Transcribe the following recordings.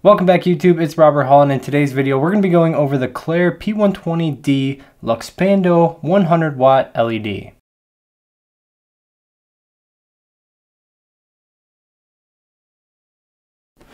Welcome back YouTube, it's Robert Hall, and in today's video we're going to be going over the CLAR P120D Luxpando 100 watt LED.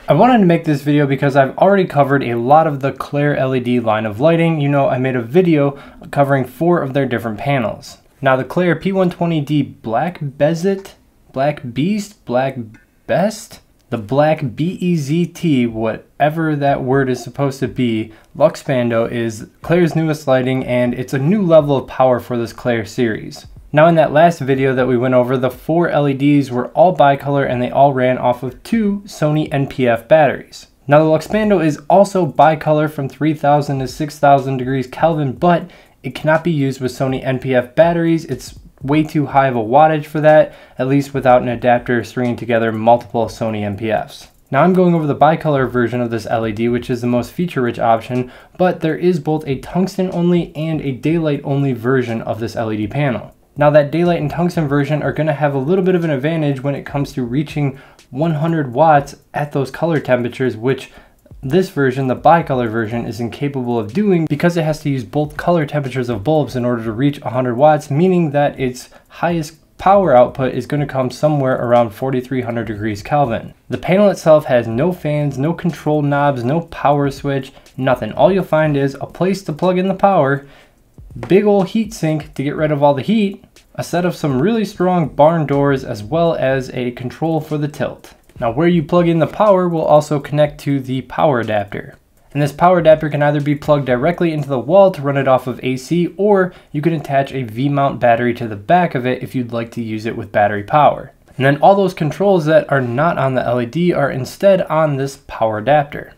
I wanted to make this video because I've already covered a lot of the CLAR LED line of lighting. You know, I made a video covering 4 of their different panels. Now the CLAR P120D Blackbezt Luxpando, the Blackbezt, whatever that word is supposed to be, Luxpando is CLAR's newest lighting, and it's a new level of power for this CLAR series. Now in that last video that we went over, the 4 LEDs were all bicolor and they all ran off of 2 Sony NP-F batteries. Now the Luxpando is also bicolor from 3000 to 6000 degrees Kelvin, but it cannot be used with Sony NP-F batteries. It's way too high of a wattage for that, at least without an adapter stringing together multiple Sony NP-Fs. Now I'm going over the bicolor version of this LED, which is the most feature-rich option, but there is both a tungsten only and a daylight only version of this LED panel. Now that daylight and tungsten version are going to have a little bit of an advantage when it comes to reaching 100 watts at those color temperatures, which this version, the bicolor version, is incapable of doing because it has to use both color temperatures of bulbs in order to reach 100 watts, meaning that its highest power output is going to come somewhere around 4300 degrees Kelvin. The panel itself has no fans, no control knobs, no power switch, nothing. All you'll find is a place to plug in the power, big old heat sink to get rid of all the heat, a set of some really strong barn doors, as well as a control for the tilt. Now where you plug in the power will also connect to the power adapter. And this power adapter can either be plugged directly into the wall to run it off of AC, or you can attach a V-mount battery to the back of it if you'd like to use it with battery power. And then all those controls that are not on the LED are instead on this power adapter.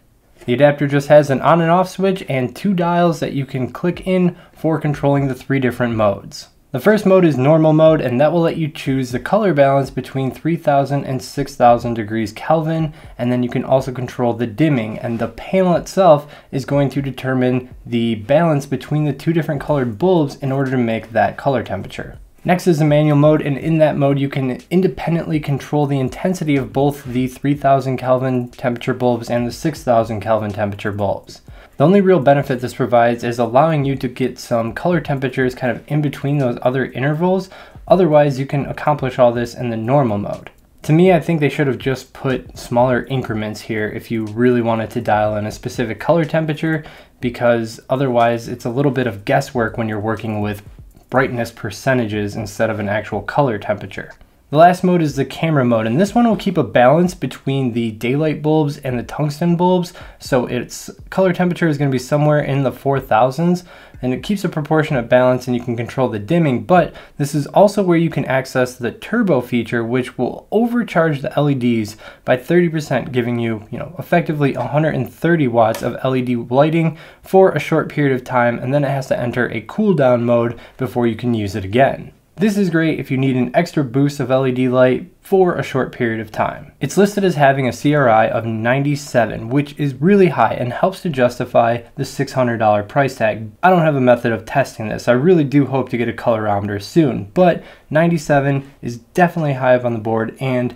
The adapter just has an on and off switch and 2 dials that you can click in for controlling the 3 different modes. The first mode is normal mode, and that will let you choose the color balance between 3000 and 6000 degrees Kelvin, and then you can also control the dimming, and the panel itself is going to determine the balance between the 2 different colored bulbs in order to make that color temperature. Next is the manual mode, and in that mode you can independently control the intensity of both the 3000 Kelvin temperature bulbs and the 6000 Kelvin temperature bulbs. The only real benefit this provides is allowing you to get some color temperatures kind of in between those other intervals. Otherwise, you can accomplish all this in the normal mode. To me, I think they should have just put smaller increments here if you really wanted to dial in a specific color temperature, because otherwise it's a little bit of guesswork when you're working with brightness percentages instead of an actual color temperature. The last mode is the camera mode, and this one will keep a balance between the daylight bulbs and the tungsten bulbs, so its color temperature is going to be somewhere in the 4000s, and it keeps a proportionate balance and you can control the dimming. But this is also where you can access the turbo feature, which will overcharge the LEDs by 30%, giving you, effectively 130 watts of LED lighting for a short period of time, and then it has to enter a cool down mode before you can use it again. This is great if you need an extra boost of LED light for a short period of time. It's listed as having a CRI of 97, which is really high and helps to justify the $600 price tag. I don't have a method of testing this. I really do hope to get a colorimeter soon, but 97 is definitely high up on the board, and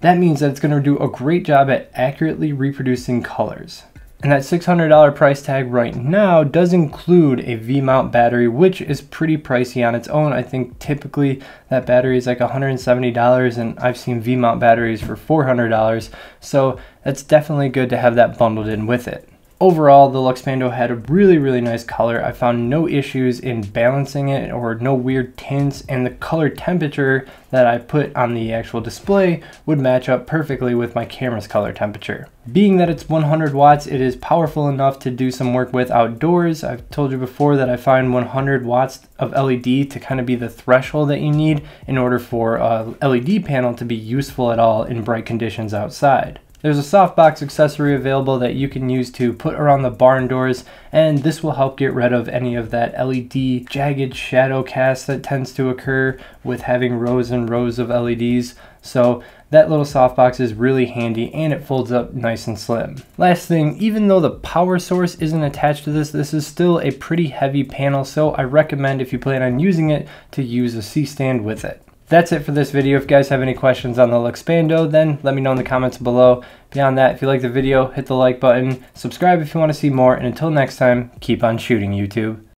that means that it's going to do a great job at accurately reproducing colors. And that $600 price tag right now does include a V-mount battery, which is pretty pricey on its own. I think typically that battery is like $170, and I've seen V-mount batteries for $400, so that's definitely good to have that bundled in with it. Overall, the Luxpando had a really nice color. I found no issues in balancing it or no weird tints, and the color temperature that I put on the actual display would match up perfectly with my camera's color temperature. Being that it's 100 watts, it is powerful enough to do some work with outdoors. I've told you before that I find 100 watts of LED to kind of be the threshold that you need in order for a LED panel to be useful at all in bright conditions outside. There's a softbox accessory available that you can use to put around the barn doors, and this will help get rid of any of that LED jagged shadow cast that tends to occur with having rows and rows of LEDs. So that little softbox is really handy, and it folds up nice and slim. Last thing, even though the power source isn't attached to this is still a pretty heavy panel, so I recommend, if you plan on using it, to use a C-stand with it. That's it for this video. If you guys have any questions on the Luxpando, then let me know in the comments below. Beyond that, if you like the video, hit the like button, subscribe if you want to see more, and until next time, keep on shooting, YouTube.